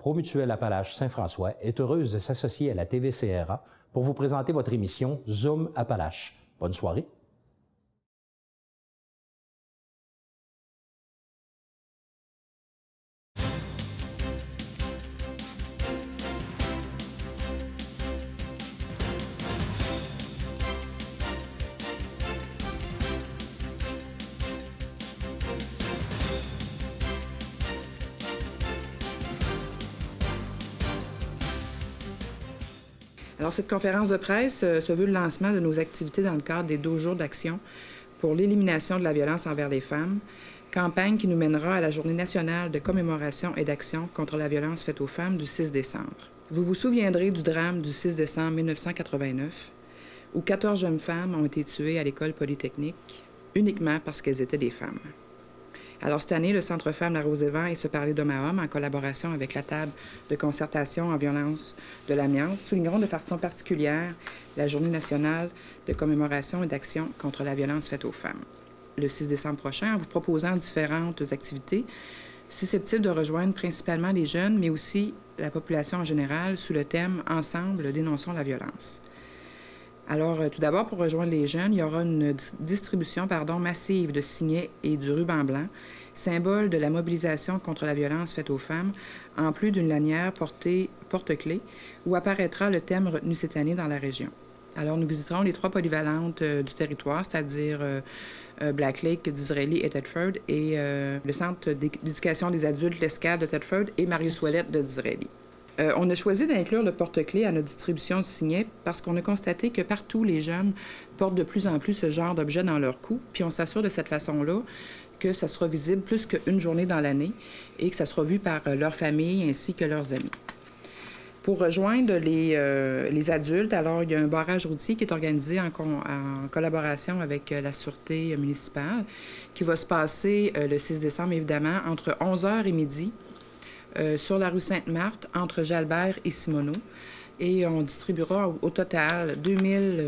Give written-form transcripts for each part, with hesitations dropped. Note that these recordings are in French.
Promutuelle Appalaches Saint-François est heureuse de s'associer à la TVCRA pour vous présenter votre émission Zoom Appalaches. Bonne soirée. Alors, cette conférence de presse se veut le lancement de nos activités dans le cadre des 12 jours d'action pour l'élimination de la violence envers les femmes, campagne qui nous mènera à la Journée nationale de commémoration et d'action contre la violence faite aux femmes du 6 décembre. Vous vous souviendrez du drame du 6 décembre 1989, où 14 jeunes femmes ont été tuées à l'école polytechnique uniquement parce qu'elles étaient des femmes. Alors, cette année, le Centre Femmes La Rose-et-Vent et Se parler d'homme à homme, en collaboration avec la table de concertation en violence de l'amiante, souligneront de façon particulière la Journée nationale de commémoration et d'action contre la violence faite aux femmes. Le 6 décembre prochain, en vous proposant différentes activités susceptibles de rejoindre principalement les jeunes, mais aussi la population en général, sous le thème « Ensemble, dénonçons la violence ». Alors, tout d'abord, pour rejoindre les jeunes, il y aura une distribution massive de signets et du ruban blanc, symbole de la mobilisation contre la violence faite aux femmes, en plus d'une lanière porte-clés, où apparaîtra le thème retenu cette année dans la région. Alors, nous visiterons les 3 polyvalentes du territoire, c'est-à-dire Black Lake, Disraeli et Thetford, et le Centre d'éducation des adultes L'Escale de Thetford et Marius Ouellet de Disraeli. On a choisi d'inclure le porte-clés à notre distribution de signets parce qu'on a constaté que partout, les jeunes portent de plus en plus ce genre d'objet dans leur cou, puis on s'assure de cette façon-là que ça sera visible plus qu'une journée dans l'année et que ça sera vu par leur famille ainsi que leurs amis. Pour rejoindre les adultes, alors il y a un barrage routier qui est organisé en collaboration avec la Sûreté municipale qui va se passer le 6 décembre, évidemment, entre 11h et midi. Sur la rue Sainte-Marthe, entre Jalbert et Simoneau. Et on distribuera au total 2000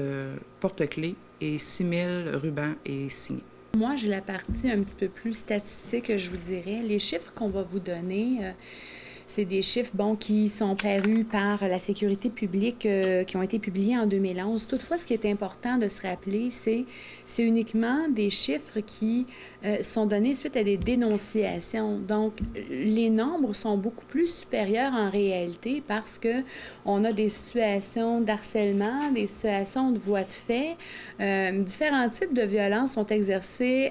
porte-clés et 6000 rubans et signets. Moi, j'ai la partie un petit peu plus statistique, je vous dirais. Les chiffres qu'on va vous donner, c'est des chiffres qui sont parus par la sécurité publique, qui ont été publiés en 2011. Toutefois, ce qui est important de se rappeler, c'est uniquement des chiffres qui sont donnés suite à des dénonciations. Donc, les nombres sont beaucoup plus supérieurs en réalité parce que on a des situations d'harcèlement, des situations de voies de fait. Différents types de violences sont exercées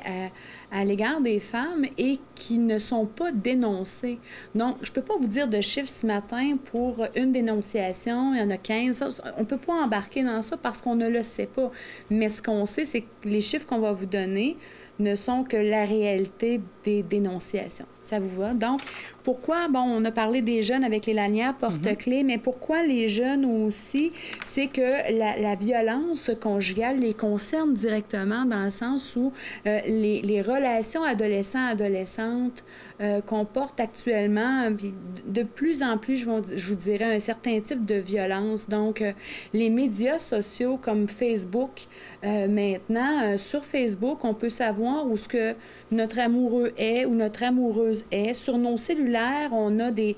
à l'égard des femmes et qui ne sont pas dénoncées. Donc, je ne peux pas vous dire de chiffres ce matin pour une dénonciation, il y en a 15. On ne peut pas embarquer dans ça parce qu'on ne le sait pas. Mais ce qu'on sait, c'est que les chiffres qu'on va vous donner ne sont que la réalité des dénonciations. Ça vous va? Donc, pourquoi, on a parlé des jeunes avec les lanières porte-clés, mais pourquoi les jeunes aussi? C'est que la violence conjugale les concerne directement dans le sens où les relations adolescents-adolescentes comportent actuellement de plus en plus, je vous dirais, un certain type de violence. Donc, les médias sociaux comme Facebook, maintenant, sur Facebook, on peut savoir où ce que notre amoureux est ou notre amoureuse est. Sur nos cellulaires, on a des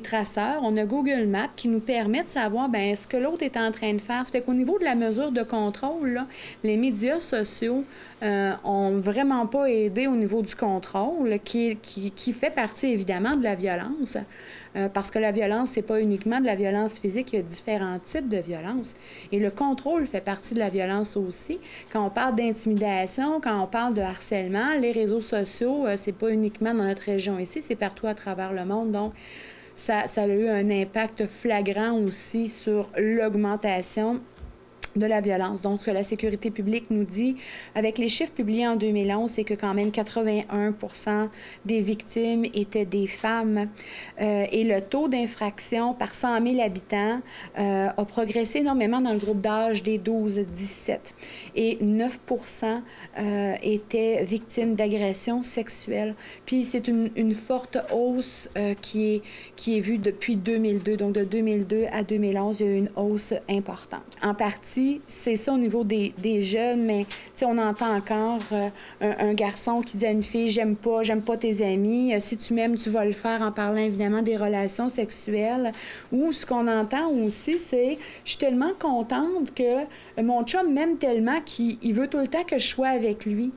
traceurs, on a Google Maps qui nous permet de savoir ce que l'autre est en train de faire. Ça fait qu'au niveau de la mesure de contrôle, là, les médias sociaux ont vraiment pas aidé au niveau du contrôle, qui fait partie évidemment de la violence. Parce que la violence, c'est pas uniquement de la violence physique, il y a différents types de violence. Et le contrôle fait partie de la violence aussi. Quand on parle d'intimidation, quand on parle de harcèlement, les réseaux sociaux, c'est pas uniquement dans notre région ici, c'est partout à travers le monde. Donc, ça a eu un impact flagrant aussi sur l'augmentation de la violence. Donc, ce que la sécurité publique nous dit, avec les chiffres publiés en 2011, c'est que quand même 81% des victimes étaient des femmes. Et le taux d'infraction par 100 000 habitants a progressé énormément dans le groupe d'âge des 12-17. Et 9% étaient victimes d'agressions sexuelles. Puis, c'est une forte hausse qui est vue depuis 2002. Donc, de 2002 à 2011, il y a eu une hausse importante. En partie, aujourd'hui, c'est ça au niveau des jeunes, mais on entend encore un garçon qui dit à une fille « j'aime pas tes amis, si tu m'aimes, tu vas le faire » en parlant évidemment des relations sexuelles. Ou ce qu'on entend aussi, c'est « je suis tellement contente que mon chum m'aime tellement qu'il veut tout le temps que je sois avec lui ».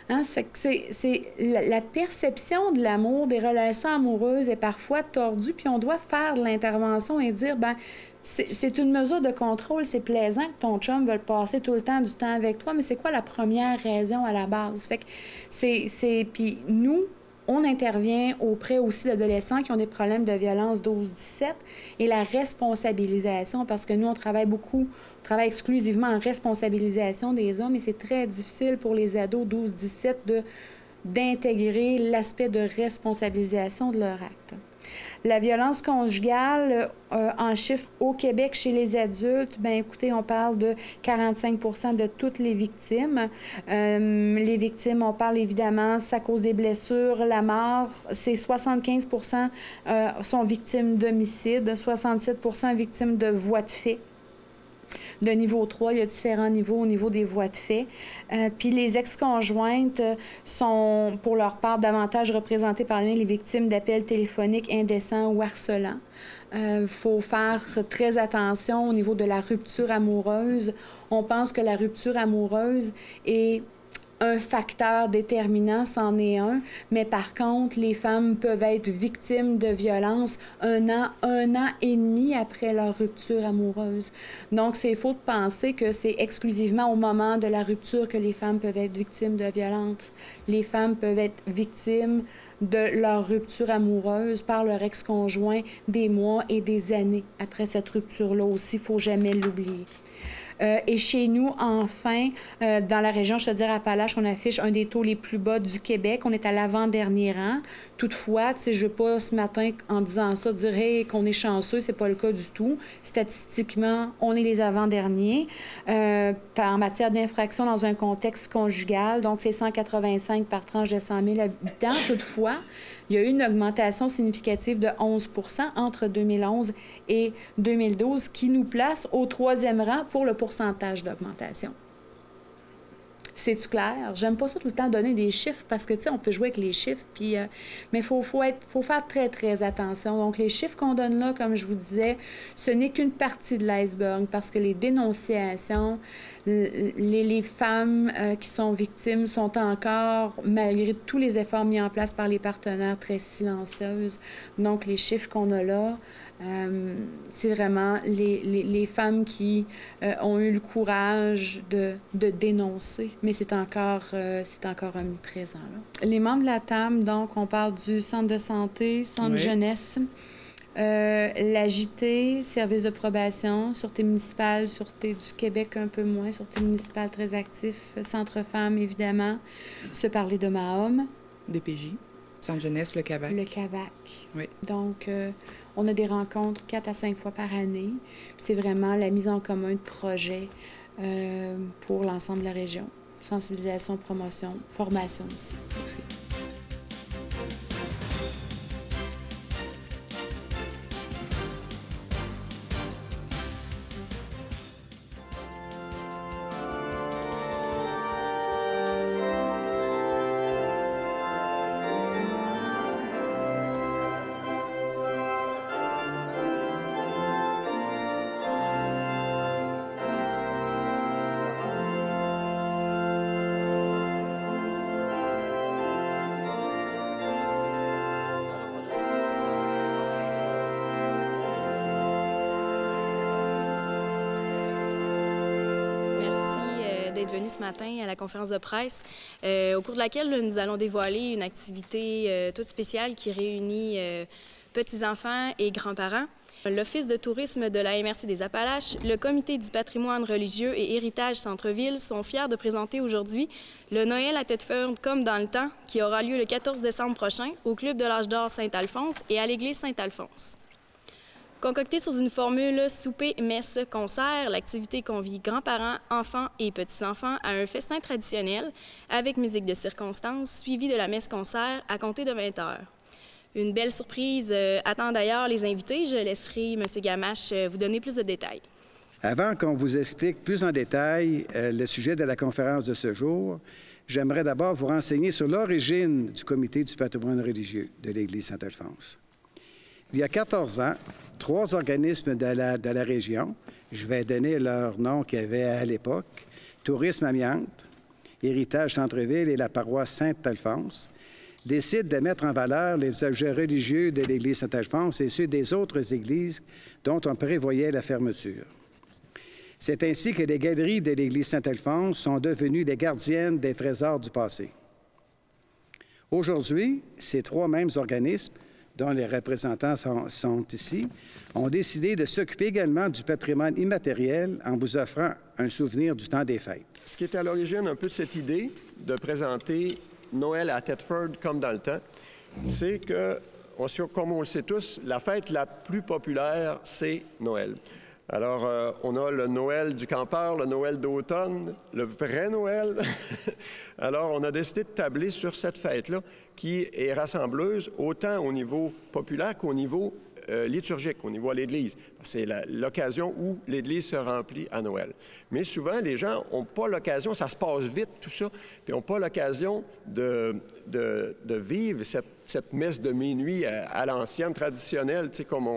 Hein? Ça fait que c'est la perception de l'amour, des relations amoureuses est parfois tordue, puis on doit faire de l'intervention et dire, ben c'est une mesure de contrôle, c'est plaisant que ton chum veuille passer tout le temps du temps avec toi, mais c'est quoi la première raison à la base? Fait que puis nous, on intervient auprès aussi d'adolescents qui ont des problèmes de violence 12-17 et la responsabilisation, parce que nous, on travaille exclusivement en responsabilisation des hommes et c'est très difficile pour les ados 12-17 d'intégrer l'aspect de responsabilisation de leur acte. La violence conjugale, en chiffres au Québec chez les adultes, bien écoutez, on parle de 45 % de toutes les victimes. Les victimes, on parle évidemment, c'est à cause des blessures, la mort. C'est 75 % sont victimes d'homicide, 67 % victimes de voies de fait. De niveau 3, il y a différents niveaux au niveau des voies de fait. Puis les ex-conjointes sont, pour leur part, davantage représentées parmi les victimes d'appels téléphoniques indécents ou harcelants. Faut faire très attention au niveau de la rupture amoureuse. On pense que la rupture amoureuse est un facteur déterminant, c'en est un, mais par contre, les femmes peuvent être victimes de violences un an et demi après leur rupture amoureuse. Donc, c'est faux de penser que c'est exclusivement au moment de la rupture que les femmes peuvent être victimes de violences. Les femmes peuvent être victimes de leur rupture amoureuse par leur ex-conjoint des mois et des années après cette rupture-là aussi, il ne faut jamais l'oublier. Et chez nous, enfin, dans la région, je te dirais, Appalaches, on affiche un des taux les plus bas du Québec. On est à l'avant-dernier rang. Toutefois, je ne veux pas ce matin, en disant ça, dire hey, qu'on est chanceux. C'est pas le cas du tout. Statistiquement, on est les avant-derniers. En matière d'infraction dans un contexte conjugal, donc c'est 185 par tranche de 100 000 habitants. Toutefois, il y a eu une augmentation significative de 11 % entre 2011 et 2012 qui nous place au 3e rang pour le pourcentage d'augmentation. C'est-tu clair? J'aime pas ça tout le temps donner des chiffres parce que, tu sais, on peut jouer avec les chiffres, puis, mais il faut faire très, très attention. Donc, les chiffres qu'on donne là, comme je vous disais, ce n'est qu'une partie de l'iceberg parce que les dénonciations, les femmes qui sont victimes sont encore, malgré tous les efforts mis en place par les partenaires, très silencieuses. Donc, les chiffres qu'on a là, c'est vraiment les femmes qui ont eu le courage de dénoncer, mais c'est encore omniprésent, là. Les membres de la TAM, donc, on parle du centre de santé, centre jeunesse, la JT, service de probation, sûreté municipale, sûreté du Québec un peu moins, sûreté municipale très actif, centre femmes, évidemment, se parler de Mahom. DPJ, centre jeunesse, le CAVAC. Le CAVAC. Oui. Donc, on a des rencontres 4 à 5 fois par année. C'est vraiment la mise en commun de projets pour l'ensemble de la région. Sensibilisation, promotion, formation aussi. Aussi. D'être venu ce matin à la conférence de presse, au cours de laquelle nous allons dévoiler une activité toute spéciale qui réunit petits-enfants et grands-parents. L'Office de tourisme de la MRC des Appalaches, le Comité du patrimoine religieux et héritage Centre-Ville sont fiers de présenter aujourd'hui le Noël à Thetford comme dans le temps, qui aura lieu le 14 décembre prochain au Club de l'Âge d'Or Saint-Alphonse et à l'Église Saint-Alphonse. Concoctée sous une formule souper-messe-concert, l'activité convie grands-parents, enfants et petits-enfants à un festin traditionnel avec musique de circonstance suivie de la messe-concert à compter de 20 heures. Une belle surprise attend d'ailleurs les invités. Je laisserai M. Gamache vous donner plus de détails. Avant qu'on vous explique plus en détail le sujet de la conférence de ce jour, j'aimerais d'abord vous renseigner sur l'origine du Comité du patrimoine religieux de l'Église Saint-Alphonse. Il y a 14 ans, 3 organismes de la région, je vais donner leur nom qu'il y avait à l'époque, Tourisme Amiante, Héritage Centre-Ville et la paroisse Saint-Alphonse, décident de mettre en valeur les objets religieux de l'Église Saint-Alphonse et ceux des autres églises dont on prévoyait la fermeture. C'est ainsi que les galeries de l'Église Saint-Alphonse sont devenues les gardiennes des trésors du passé. Aujourd'hui, ces 3 mêmes organismes, dont les représentants sont ici, ont décidé de s'occuper également du patrimoine immatériel en vous offrant un souvenir du temps des fêtes. Ce qui est à l'origine un peu de cette idée de présenter Noël à Thetford comme dans le temps, c'est que, comme on le sait tous, la fête la plus populaire, c'est Noël. Alors, on a le Noël du campeur, le Noël d'automne, le vrai Noël. Alors, on a décidé de tabler sur cette fête-là qui est rassembleuse autant au niveau populaire qu'au niveau liturgique, au niveau à l'Église. C'est l'occasion où l'Église se remplit à Noël. Mais souvent, les gens n'ont pas l'occasion, ça se passe vite, tout ça, puis n'ont pas l'occasion de vivre cette messe de minuit à l'ancienne, traditionnelle, tu sais, comme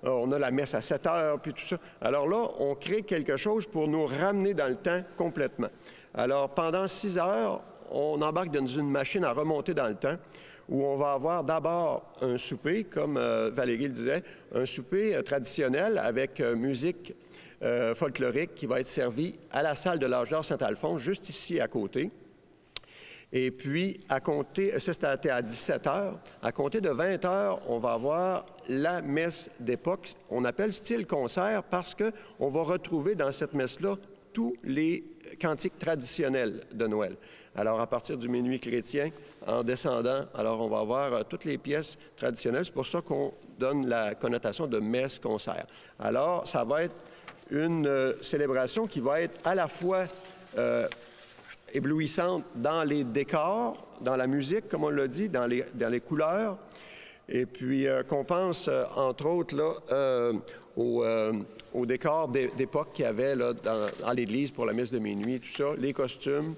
on a la messe à 7 heures, puis tout ça. Alors là, on crée quelque chose pour nous ramener dans le temps complètement. Alors, pendant 6 heures, on embarque dans une machine à remonter dans le temps, où on va avoir d'abord un souper, comme Valérie le disait, un souper traditionnel avec musique folklorique qui va être servi à la salle de l'Âge d'Or Saint-Alphonse, juste ici à côté. Et puis, à compter, ça c'était à 17 heures, à compter de 20 heures, on va avoir la messe d'époque, on appelle style concert parce qu'on va retrouver dans cette messe-là tous les cantiques traditionnels de Noël. Alors, à partir du minuit chrétien, en descendant, alors on va avoir toutes les pièces traditionnelles. C'est pour ça qu'on donne la connotation de messe-concert. Alors, ça va être une célébration qui va être à la fois éblouissante dans les décors, dans la musique, comme on l'a dit, dans les couleurs, et puis qu'on pense, entre autres, là, au décor d'époque qu'il y avait là, dans l'Église pour la messe de minuit, tout ça, les costumes,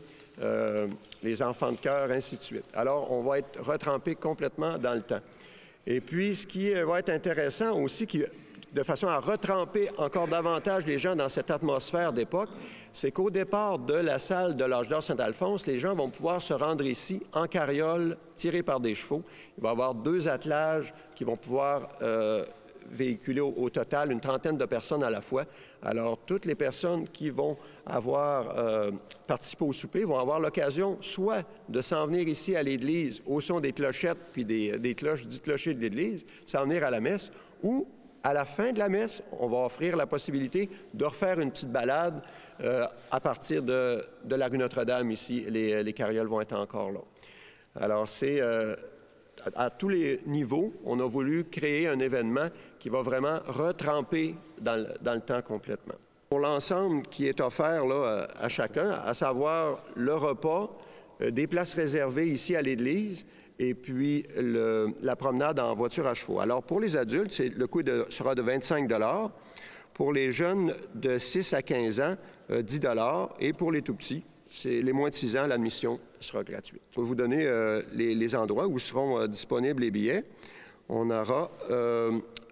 les enfants de chœur, ainsi de suite. Alors, on va être retrempé complètement dans le temps. Et puis, ce qui va être intéressant aussi, de façon à retremper encore davantage les gens dans cette atmosphère d'époque, c'est qu'au départ de la salle de l'Âge d'Or Saint-Alphonse, les gens vont pouvoir se rendre ici en carriole, tirés par des chevaux. Il va y avoir 2 attelages qui vont pouvoir véhiculer au total une trentaine de personnes à la fois. Alors, toutes les personnes qui vont avoir participé au souper vont avoir l'occasion soit de s'en venir ici à l'Église au son des clochettes puis des cloches du clocher de l'Église, s'en venir à la messe, ou à la fin de la messe, on va offrir la possibilité de refaire une petite balade à partir de la rue Notre-Dame ici. Les carrioles vont être encore là. Alors, c'est à tous les niveaux, on a voulu créer un événement qui va vraiment retremper dans le temps complètement. Pour l'ensemble qui est offert là, à chacun, à savoir le repas, des places réservées ici à l'Église, et puis la promenade en voiture à chevaux. Alors, pour les adultes, le coût sera de 25 $. Pour les jeunes de 6 à 15 ans, 10 $. Et pour les tout-petits, c'est les moins de 6 ans, l'admission sera gratuite. Je vais vous donner les endroits où seront disponibles les billets. On aura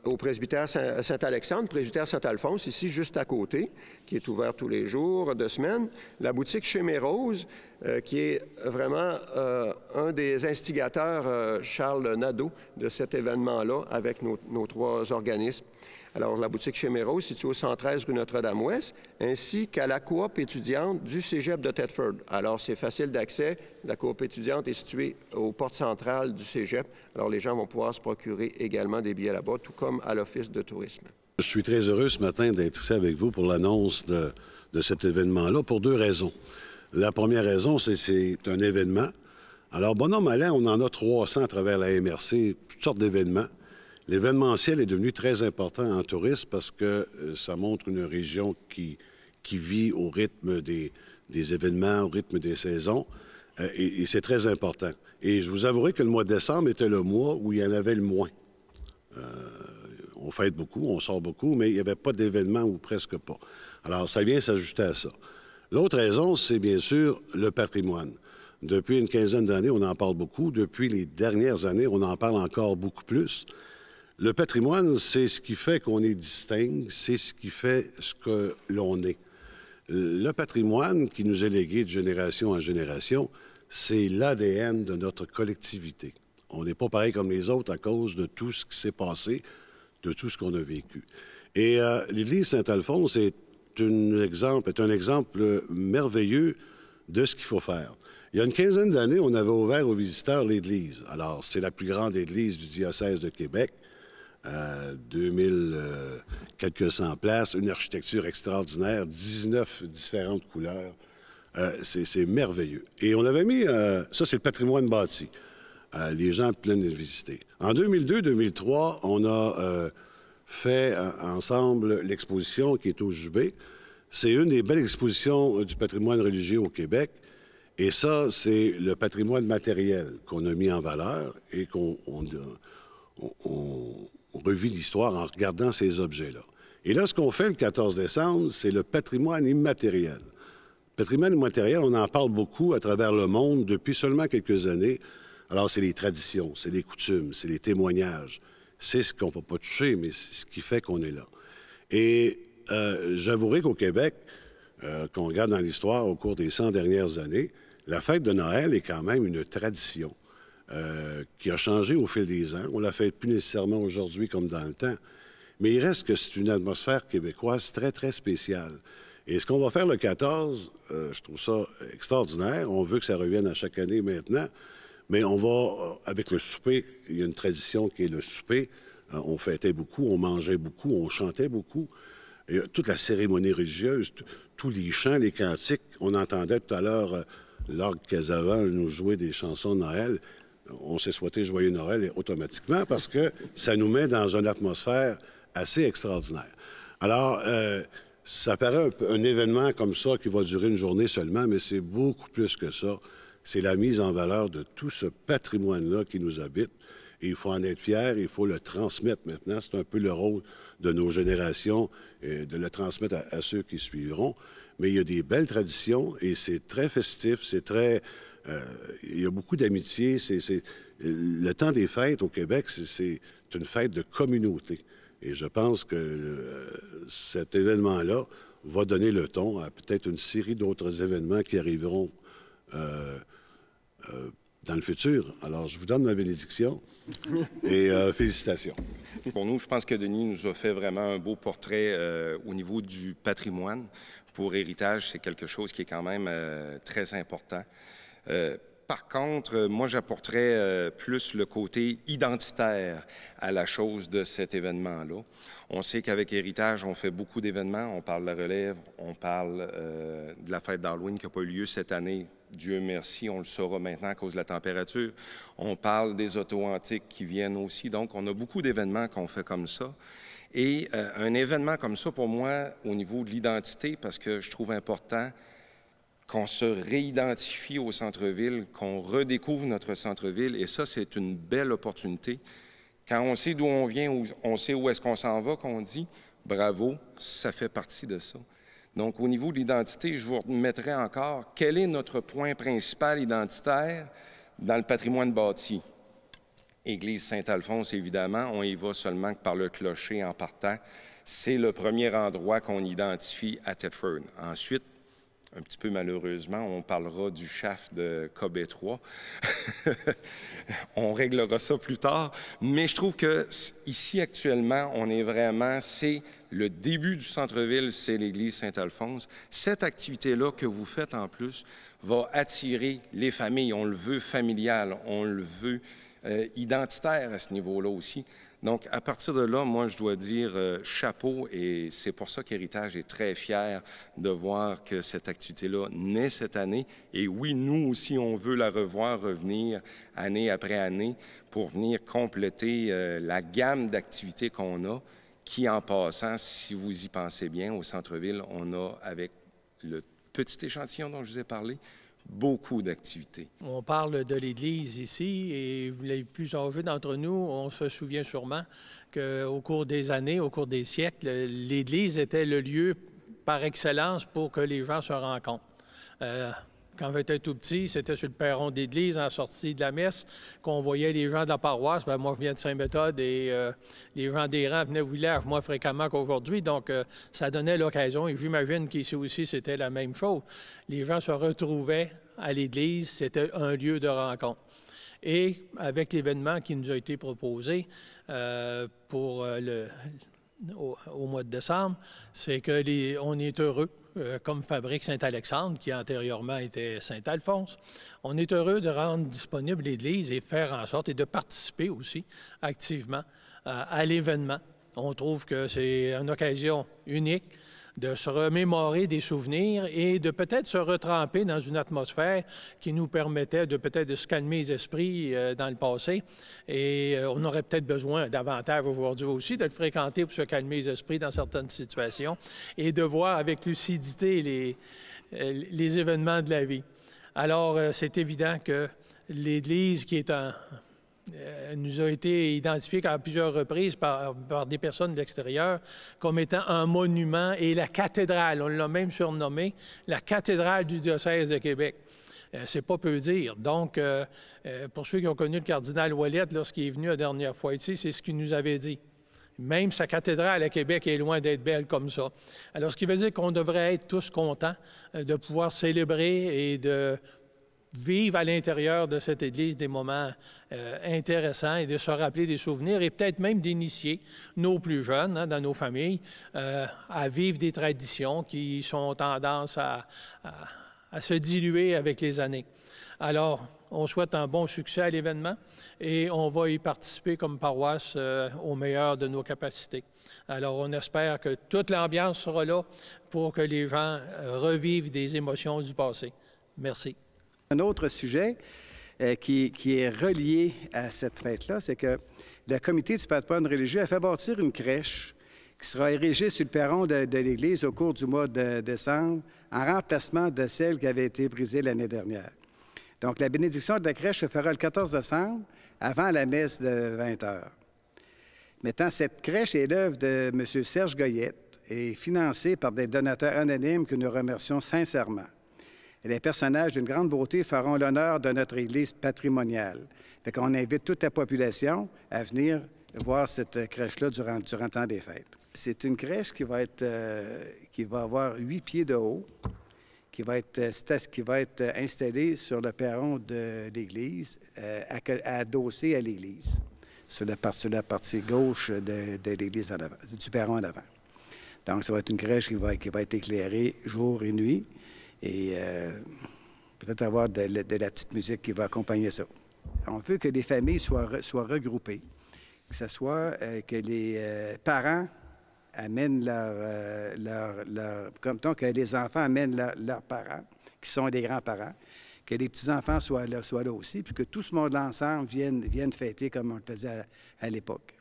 au presbytère Saint-Alexandre, presbytère Saint-Alphonse, ici juste à côté, qui est ouvert tous les jours de semaine. La boutique Chez Mérose, qui est vraiment un des instigateurs, Charles Nadeau, de cet événement-là avec nos 3 organismes. Alors, la boutique Chez Mérose, située au 113 rue Notre-Dame-Ouest, ainsi qu'à la coop étudiante du Cégep de Thetford. Alors, c'est facile d'accès. La coop étudiante est située aux portes centrales du Cégep. Alors, les gens vont pouvoir se procurer également des billets là-bas, tout comme à l'Office de tourisme. Je suis très heureux ce matin d'être ici avec vous pour l'annonce de cet événement-là, pour 2 raisons. La première raison, c'est un événement. Alors, bon an, mal an, on en a 300 à travers la MRC, toutes sortes d'événements. L'événementiel est devenu très important en tourisme parce que ça montre une région qui vit au rythme des événements, au rythme des saisons, et c'est très important. Et je vous avouerai que le mois de décembre était le mois où il y en avait le moins. On fête beaucoup, on sort beaucoup, mais il n'y avait pas d'événements ou presque pas. Alors, ça vient s'ajouter à ça. L'autre raison, c'est bien sûr le patrimoine. Depuis une quinzaine d'années, on en parle beaucoup. Depuis les dernières années, on en parle encore beaucoup plus. Le patrimoine, c'est ce qui fait qu'on est distinct, c'est ce qui fait ce que l'on est. Le patrimoine qui nous est légué de génération en génération, c'est l'ADN de notre collectivité. On n'est pas pareil comme les autres à cause de tout ce qui s'est passé, de tout ce qu'on a vécu. Et l'Église Saint-Alphonse est un exemple merveilleux de ce qu'il faut faire. Il y a une quinzaine d'années, on avait ouvert aux visiteurs l'Église. Alors, c'est la plus grande église du diocèse de Québec. 2000 quelques cent places, une architecture extraordinaire, 19 différentes couleurs. C'est merveilleux. Et on avait mis, ça c'est le patrimoine bâti. Les gens pleins de visiter. En 2002-2003, on a fait ensemble l'exposition qui est au Jubé. C'est une des belles expositions du patrimoine religieux au Québec. Et ça, c'est le patrimoine matériel qu'on a mis en valeur et qu'on revit l'histoire en regardant ces objets-là. Et là, ce qu'on fait le 14 décembre, c'est le patrimoine immatériel. Le patrimoine immatériel, on en parle beaucoup à travers le monde depuis seulement quelques années. Alors, c'est les traditions, c'est les coutumes, c'est les témoignages. C'est ce qu'on ne peut pas toucher, mais c'est ce qui fait qu'on est là. Et j'avouerai qu'au Québec, qu'on regarde dans l'histoire au cours des 100 dernières années, la fête de Noël est quand même une tradition. Qui a changé au fil des ans. On ne la fait plus nécessairement aujourd'hui comme dans le temps. Mais il reste que c'est une atmosphère québécoise très, très spéciale. Et ce qu'on va faire le 14, je trouve ça extraordinaire. On veut que ça revienne à chaque année maintenant. Mais on va, avec le souper, il y a une tradition qui est le souper. On fêtait beaucoup, on mangeait beaucoup, on chantait beaucoup. Et toute la cérémonie religieuse, tous les chants, les cantiques. On entendait tout à l'heure l'orgue Casavant nous jouer des chansons de Noël. On s'est souhaité joyeux Noël automatiquement parce que ça nous met dans une atmosphère assez extraordinaire. Alors, ça paraît un événement comme ça qui va durer une journée seulement, mais c'est beaucoup plus que ça. C'est la mise en valeur de tout ce patrimoine-là qui nous habite. Et il faut en être fier, il faut le transmettre maintenant. C'est un peu le rôle de nos générations, de le transmettre à ceux qui suivront. Mais il y a des belles traditions et c'est très festif, c'est très... il y a beaucoup d'amitié. Le temps des fêtes au Québec, c'est une fête de communauté. Et je pense que cet événement-là va donner le ton à peut-être une série d'autres événements qui arriveront dans le futur. Alors, je vous donne ma bénédiction et félicitations. Pour nous, je pense que Denis nous a fait vraiment un beau portrait au niveau du patrimoine. Pour Héritage, c'est quelque chose qui est quand même très important. Par contre, moi, j'apporterais plus le côté identitaire à la chose de cet événement-là. On sait qu'avec Héritage, on fait beaucoup d'événements. On parle de la relève, on parle de la fête d'Halloween qui n'a pas eu lieu cette année. Dieu merci, on le saura maintenant à cause de la température. On parle des autos antiques qui viennent aussi. Donc, on a beaucoup d'événements qu'on fait comme ça. Et un événement comme ça, pour moi, au niveau de l'identité, parce que je trouve important qu'on se réidentifie au centre-ville, qu'on redécouvre notre centre-ville, et ça, c'est une belle opportunité. Quand on sait d'où on vient, on sait où est-ce qu'on s'en va, qu'on dit, bravo, ça fait partie de ça. Donc, au niveau de l'identité, je vous remettrai encore, quel est notre point principal identitaire dans le patrimoine bâti? Église Saint-Alphonse, évidemment, on y va seulement que par le clocher en partant. C'est le premier endroit qu'on identifie à Thetford. Ensuite, un petit peu malheureusement, on parlera du shaft de KB3. On réglera ça plus tard. Mais je trouve que ici, actuellement, on est vraiment, c'est le début du centre-ville, c'est l'église Saint-Alphonse. Cette activité-là que vous faites en plus va attirer les familles. On le veut familial, on le veut identitaire à ce niveau-là aussi. Donc, à partir de là, moi, je dois dire chapeau, et c'est pour ça qu'Héritage est très fier de voir que cette activité-là naît cette année. Et oui, nous aussi, on veut la revoir revenir année après année pour venir compléter la gamme d'activités qu'on a, qui, en passant, si vous y pensez bien, au centre-ville, on a, avec le petit échantillon dont je vous ai parlé, beaucoup d'activités. On parle de l'Église ici et les plus âgés d'entre nous, on se souvient sûrement qu'au cours des années, au cours des siècles, l'Église était le lieu par excellence pour que les gens se rencontrent. Quand j'étais tout petit, c'était sur le perron de l'église, en sortie de la messe, qu'on voyait les gens de la paroisse. Bien, moi, je viens de Saint-Méthode et les gens des rangs venaient au village moins fréquemment qu'aujourd'hui. Donc, ça donnait l'occasion. Et j'imagine qu'ici aussi, c'était la même chose. Les gens se retrouvaient à l'église. C'était un lieu de rencontre. Et avec l'événement qui nous a été proposé pour au mois de décembre, c'est qu'on est heureux. Comme Fabrique Saint-Alexandre, qui antérieurement était Saint-Alphonse. On est heureux de rendre disponible l'Église et de faire en sorte et de participer aussi activement à l'événement. On trouve que c'est une occasion unique de se remémorer des souvenirs et de peut-être se retremper dans une atmosphère qui nous permettait de peut-être de se calmer les esprits dans le passé. Et on aurait peut-être besoin davantage aujourd'hui aussi de le fréquenter pour se calmer les esprits dans certaines situations et de voir avec lucidité les événements de la vie. Alors, c'est évident que l'Église, qui est nous a été identifiée à plusieurs reprises par des personnes de l'extérieur comme étant un monument et la cathédrale, on l'a même surnommée, la cathédrale du diocèse de Québec. C'est pas peu dire. Donc, pour ceux qui ont connu le cardinal Ouellet lorsqu'il est venu la dernière fois ici, c'est ce qu'il nous avait dit. Même sa cathédrale à Québec est loin d'être belle comme ça. Alors, ce qui veut dire qu'on devrait être tous contents de pouvoir célébrer et de vivre à l'intérieur de cette Église des moments intéressants et de se rappeler des souvenirs et peut-être même d'initier nos plus jeunes dans nos familles à vivre des traditions qui sont tendance à se diluer avec les années. Alors, on souhaite un bon succès à l'événement et on va y participer comme paroisse au meilleur de nos capacités. Alors, on espère que toute l'ambiance sera là pour que les gens revivent des émotions du passé. Merci. Un autre sujet qui est relié à cette fête-là, c'est que le comité du patrimoine religieux a fait bâtir une crèche qui sera érigée sur le perron de l'Église au cours du mois de décembre, en remplacement de celle qui avait été brisée l'année dernière. Donc, la bénédiction de la crèche se fera le 14 décembre, avant la messe de 20 h. Maintenant, cette crèche est l'œuvre de M. Serge Goyette et financée par des donateurs anonymes que nous remercions sincèrement. Et les personnages d'une grande beauté feront l'honneur de notre Église patrimoniale. Fait qu'on invite toute la population à venir voir cette crèche-là durant le temps des fêtes. C'est une crèche qui va avoir 8 pieds de haut, qui va être installée sur le perron de l'Église, adossée à l'Église, sur la partie gauche de l'Église du perron en avant. Donc, ça va être une crèche qui va être éclairée jour et nuit. Et peut-être avoir de la petite musique qui va accompagner ça. On veut que les familles soient regroupées, que ce soit que les parents amènent comme que les enfants amènent leurs parents, qui sont des grands-parents, que les petits-enfants soient là aussi, puis que tout ce monde ensemble vienne fêter comme on le faisait à l'époque.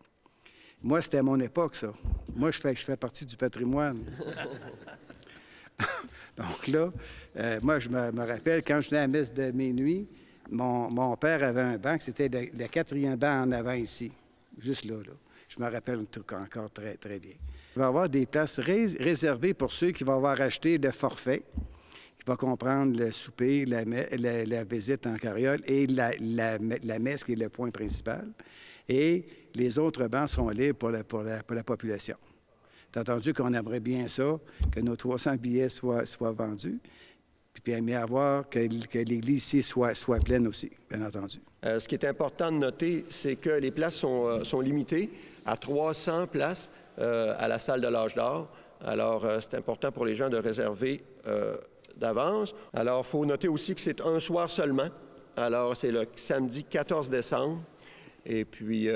Moi, c'était à mon époque, ça. Moi, je fais partie du patrimoine. Donc là, moi, je me rappelle, quand je venais à la messe de minuit, mon père avait un banc, c'était le 4e banc en avant ici, juste là. Je me rappelle encore très, très bien. Il va y avoir des places réservées pour ceux qui vont avoir acheté le forfait, qui va comprendre le souper, la visite en carriole et la messe, qui est le point principal. Et les autres bancs seront libres pour la population. T'as entendu qu'on aimerait bien ça, que nos 300 billets soient vendus, puis aimer avoir que l'Église ici soit pleine aussi, bien entendu. Ce qui est important de noter, c'est que les places sont limitées à 300 places à la salle de l'Âge d'Or. Alors, c'est important pour les gens de réserver d'avance. Alors, il faut noter aussi que c'est un soir seulement. Alors, c'est le samedi 14 décembre. Et puis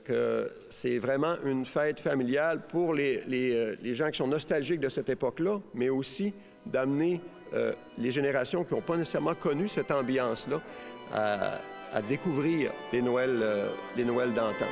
que c'est vraiment une fête familiale pour les gens qui sont nostalgiques de cette époque-là, mais aussi d'amener les générations qui n'ont pas nécessairement connu cette ambiance-là à découvrir les Noëls d'antan.